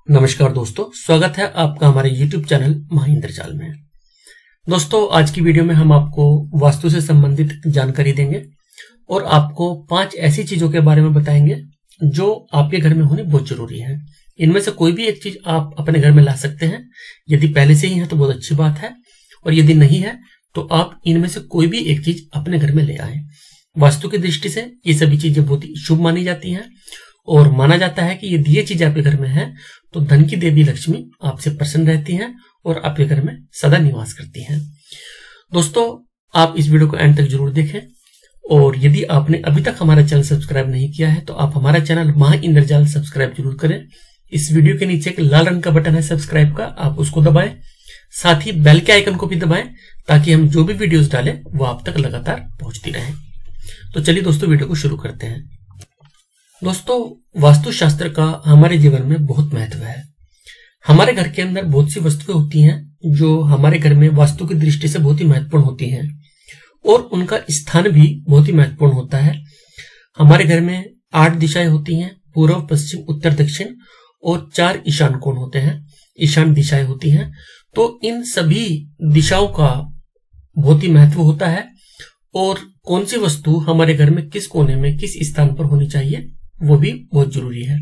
नमस्कार दोस्तों, स्वागत है आपका हमारे YouTube चैनल महाइंद्रजाल में। दोस्तों, आज की वीडियो में हम आपको वास्तु से संबंधित जानकारी देंगे और आपको 5 ऐसी चीजों के बारे में बताएंगे जो आपके घर में होनी बहुत जरूरी है। इनमें से कोई भी एक चीज आप अपने घर में ला सकते हैं। यदि पहले से ही है तो बहुत अच्छी बात है, और यदि नहीं है तो आप इनमें से कोई भी एक चीज अपने घर में ले आए। वास्तु की दृष्टि से ये सभी चीजें बहुत ही शुभ मानी जाती हैं और माना जाता है कि यदि ये चीज आपके घर में है तो धन की देवी लक्ष्मी आपसे प्रसन्न रहती हैं और आपके घर में सदा निवास करती हैं। दोस्तों, आप इस वीडियो को एंड तक जरूर देखें, और यदि आपने अभी तक हमारा चैनल सब्सक्राइब नहीं किया है तो आप हमारा चैनल महाइंद्रजाल सब्सक्राइब जरूर करें। इस वीडियो के नीचे एक लाल रंग का बटन है सब्सक्राइब का, आप उसको दबाएं। साथ ही बेल के आइकन को भी दबाएं ताकि हम जो भी वीडियोस डालें वो आप तक लगातार पहुंचती रहे। तो चलिए दोस्तों, वीडियो को शुरू करते हैं। दोस्तों, वास्तुशास्त्र का हमारे जीवन में बहुत महत्व है। हमारे घर के अंदर बहुत सी वस्तुएं होती हैं जो हमारे घर में वास्तु की दृष्टि से बहुत ही महत्वपूर्ण होती हैं, और उनका स्थान भी बहुत ही महत्वपूर्ण होता है। हमारे घर में 8 दिशाएं होती हैं, पूर्व, पश्चिम, उत्तर, दक्षिण, और 4 ईशान कोण होते हैं, ईशान दिशाएं होती हैं। तो इन सभी दिशाओं का बहुत ही महत्व होता है, और कौन सी वस्तु हमारे घर में किस कोने में किस स्थान पर होनी चाहिए वो भी बहुत जरूरी है।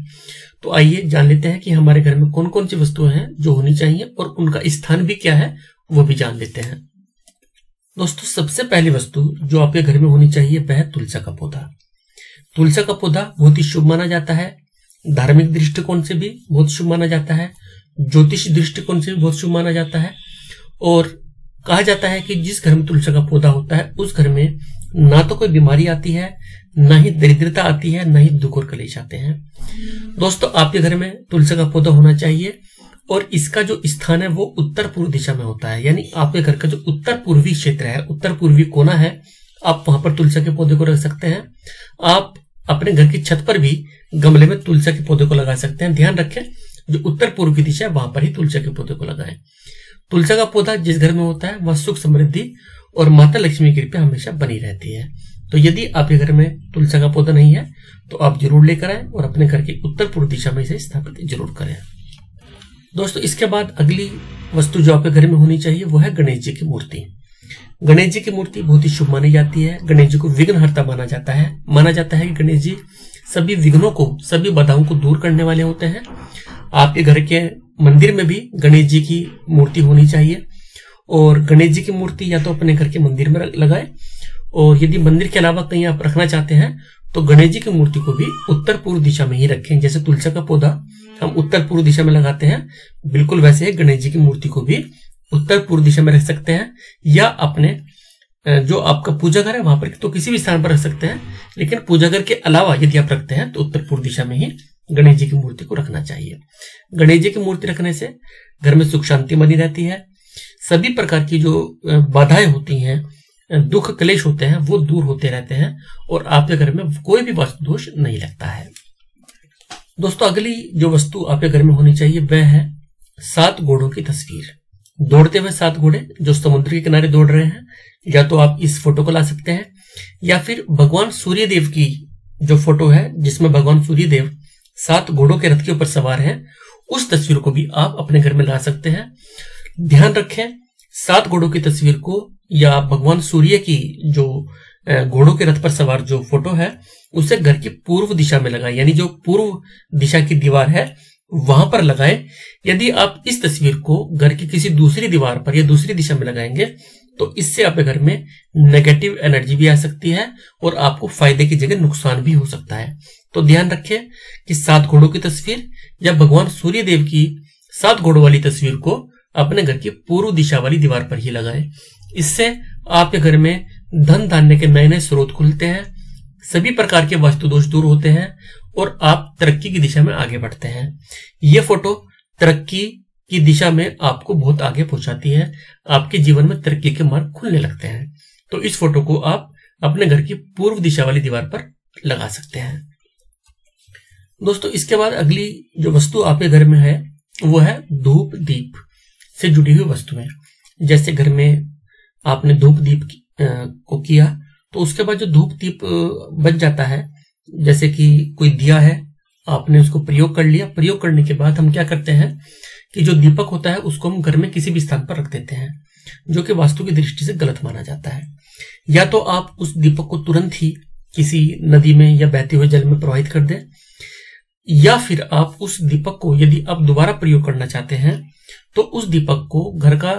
तो आइए जान लेते हैं कि हमारे घर में कौन कौन सी वस्तुएं हैं जो होनी चाहिए और उनका स्थान भी क्या है वो भी जान लेते हैं। दोस्तों, सबसे पहली वस्तु जो आपके घर में होनी चाहिए वह है तुलसी का पौधा। तुलसी का पौधा बहुत ही शुभ माना जाता है, धार्मिक दृष्टिकोण से भी बहुत शुभ माना जाता है, ज्योतिष दृष्टिकोण से भी बहुत शुभ माना जाता है, और कहा जाता है कि जिस घर में तुलसी का पौधा होता है उस घर में ना तो कोई बीमारी आती है, ना ही दरिद्रता आती है, ना ही दुख और कलेश आते हैं। दोस्तों, आपके घर में तुलसी का पौधा होना चाहिए, और इसका जो स्थान है वो उत्तर पूर्व दिशा में होता है। यानी आपके घर का जो उत्तर पूर्वी क्षेत्र है, उत्तर पूर्वी कोना है, आप वहां पर तुलसी के पौधे को रख सकते हैं। आप अपने घर की छत पर भी गमले में तुलसी के पौधे को लगा सकते हैं। ध्यान रखें, जो उत्तर पूर्व की दिशा है वहां पर ही तुलसी के पौधे को लगाएं। तुलसी का पौधा जिस घर में होता है वह सुख, समृद्धि और माता लक्ष्मी की कृपा हमेशा बनी रहती है। तो यदि आपके घर में तुलसी का पौधा नहीं है तो आप जरूर लेकर आए और अपने घर के उत्तर पूर्व दिशा में इसे स्थापित जरूर करें। दोस्तों, इसके बाद अगली वस्तु जो आपके घर में होनी चाहिए वो है गणेश जी की मूर्ति। गणेश जी की मूर्ति बहुत ही शुभ मानी जाती है। गणेश जी को विघ्नहर्ता माना जाता है। माना जाता है कि गणेश जी सभी विघ्नों को, सभी बाधाओं को दूर करने वाले होते हैं। आपके घर के मंदिर में भी गणेश जी की मूर्ति होनी चाहिए, और गणेश जी की मूर्ति या तो अपने घर के मंदिर में लगाए, और यदि मंदिर के अलावा कहीं आप रखना चाहते हैं तो गणेश जी की मूर्ति को भी उत्तर पूर्व दिशा में ही रखें। जैसे तुलसी का पौधा हम उत्तर पूर्व दिशा में लगाते हैं, बिल्कुल वैसे ही गणेश जी की मूर्ति को भी उत्तर पूर्व दिशा में रख सकते हैं, या अपने जो आपका पूजा घर है वहां पर तो किसी भी स्थान पर रख सकते हैं, लेकिन पूजा घर के अलावा यदि आप रखते हैं तो उत्तर पूर्व दिशा में ही गणेश जी की मूर्ति को रखना चाहिए। गणेश जी की मूर्ति रखने से घर में सुख शांति बनी रहती है। सभी प्रकार की जो बाधाएं होती हैं, दुख कलेश होते हैं, वो दूर होते रहते हैं, और आपके घर में कोई भी वास्तु दोष नहीं लगता है। दोस्तों, अगली जो वस्तु आपके घर में होनी चाहिए वह है 7 घोड़ों की तस्वीर। दौड़ते हुए 7 घोड़े जो समुद्र के किनारे दौड़ रहे हैं, या तो आप इस फोटो को ला सकते हैं, या फिर भगवान सूर्य देव की जो फोटो है जिसमें भगवान सूर्य देव 7 घोड़ों के रथ के ऊपर सवार हैं, उस तस्वीर को भी आप अपने घर में ला सकते हैं। ध्यान रखें, 7 घोड़ों की तस्वीर को या भगवान सूर्य की जो घोड़ों के रथ पर सवार जो फोटो है उसे घर की पूर्व दिशा में लगाएं, यानी जो पूर्व दिशा की दीवार है वहां पर लगाएं। यदि आप इस तस्वीर को घर की किसी दूसरी दीवार पर या दूसरी दिशा में लगाएंगे तो इससे आपके घर में नेगेटिव एनर्जी भी आ सकती है और आपको फायदे की जगह नुकसान भी हो सकता है। तो ध्यान रखें कि 7 घोड़ों की तस्वीर या भगवान सूर्य देव की 7 घोड़ों वाली तस्वीर को अपने घर की पूर्व दिशा वाली दीवार पर ही लगाएं। इससे आपके घर में धन धान्य के नए नए स्रोत खुलते हैं, सभी प्रकार के वास्तु दोष दूर होते हैं, और आप तरक्की की दिशा में आगे बढ़ते हैं। ये फोटो तरक्की की दिशा में आपको बहुत आगे पहुंचाती है, आपके जीवन में तरक्की के मार्ग खुलने लगते हैं। तो इस फोटो को आप अपने घर की पूर्व दिशा वाली दीवार पर लगा सकते हैं। दोस्तों, इसके बाद अगली जो वस्तु आपके घर में है वो है धूप दीप से जुड़ी हुई वस्तुएं। जैसे घर में आपने धूप दीप को किया तो उसके बाद जो धूप दीप बच जाता है, जैसे कि कोई दिया है आपने उसको प्रयोग कर लिया। प्रयोग करने के बाद हम क्या करते हैं कि जो दीपक होता है उसको हम घर में किसी भी स्थान पर रख देते हैं, जो कि वास्तु की दृष्टि से गलत माना जाता है। या तो आप उस दीपक को तुरंत ही किसी नदी में या बहते हुए जल में प्रवाहित कर दें, या फिर आप उस दीपक को यदि आप दोबारा प्रयोग करना चाहते हैं तो उस दीपक को घर का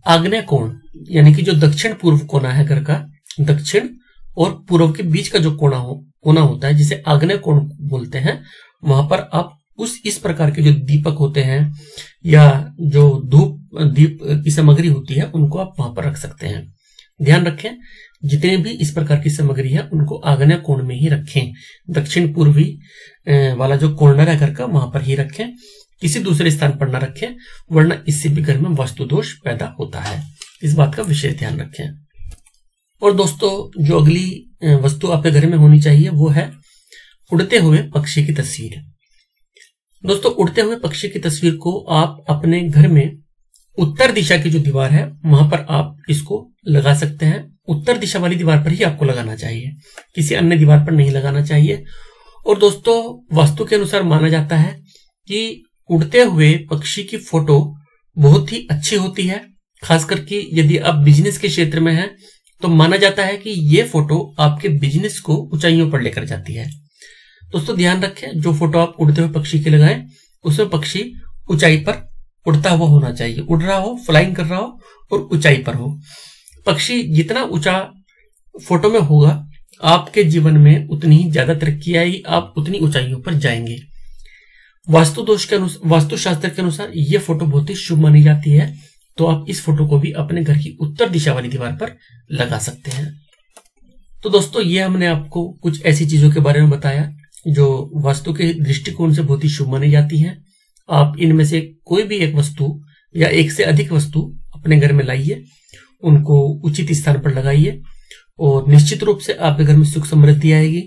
आग्नेय कोण, यानी कि जो दक्षिण पूर्व कोना है घर का, दक्षिण और पूर्व के बीच का जो कोना होता है जिसे आग्नेय कोण बोलते हैं, वहां पर आप इस प्रकार के जो दीपक होते हैं या जो दीप की सामग्री होती है उनको आप वहां पर रख सकते हैं। ध्यान रखें, जितने भी इस प्रकार की सामग्री है उनको आग्नेय कोण में ही रखें, दक्षिण पूर्वी वाला जो कॉर्नर है घर का वहां पर ही रखें, किसी दूसरे स्थान पर न रखें, वरना इससे भी घर में वास्तु दोष पैदा होता है। इस बात का विशेष ध्यान रखें। और दोस्तों, जो अगली वस्तु आपके घर में होनी चाहिए वो है उड़ते हुए पक्षी की तस्वीर। दोस्तों, उड़ते हुए पक्षी की तस्वीर को आप अपने घर में उत्तर दिशा की जो दीवार है वहां पर आप इसको लगा सकते हैं। उत्तर दिशा वाली दीवार पर ही आपको लगाना चाहिए, किसी अन्य दीवार पर नहीं लगाना चाहिए। और दोस्तों, वास्तु के अनुसार माना जाता है कि उड़ते हुए पक्षी की फोटो बहुत ही अच्छी होती है, खास करके यदि आप बिजनेस के क्षेत्र में हैं तो माना जाता है कि ये फोटो आपके बिजनेस को ऊंचाइयों पर लेकर जाती है। दोस्तों, ध्यान रखें, जो फोटो आप उड़ते हुए पक्षी की लगाएं उसमें पक्षी ऊंचाई पर उड़ता हुआ होना चाहिए, उड़ रहा हो, फ्लाइंग कर रहा हो और ऊंचाई पर हो। पक्षी जितना ऊंचा फोटो में होगा आपके जीवन में उतनी ही ज्यादा तरक्की आएगी, आप उतनी ऊंचाइयों पर जाएंगे। वास्तुशास्त्र के अनुसार यह फोटो बहुत ही शुभ मानी जाती है, तो आप इस फोटो को भी अपने घर की उत्तर दिशा वाली दीवार पर लगा सकते हैं। तो दोस्तों, ये हमने आपको कुछ ऐसी चीजों के बारे में बताया जो वास्तु के दृष्टिकोण से बहुत ही शुभ मानी जाती हैं। आप इनमें से कोई भी एक वस्तु या एक से अधिक वस्तु अपने घर में लाइए, उनको उचित स्थान पर लगाइए और निश्चित रूप से आपके घर में सुख समृद्धि आएगी,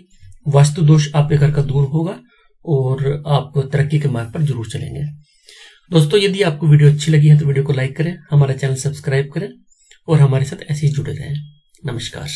वास्तु दोष आपके घर का दूर होगा और आप तरक्की के मार्ग पर जरूर चलेंगे। दोस्तों, यदि आपको वीडियो अच्छी लगी है तो वीडियो को लाइक करें, हमारा चैनल सब्सक्राइब करें और हमारे साथ ऐसे ही जुड़े रहें। नमस्कार।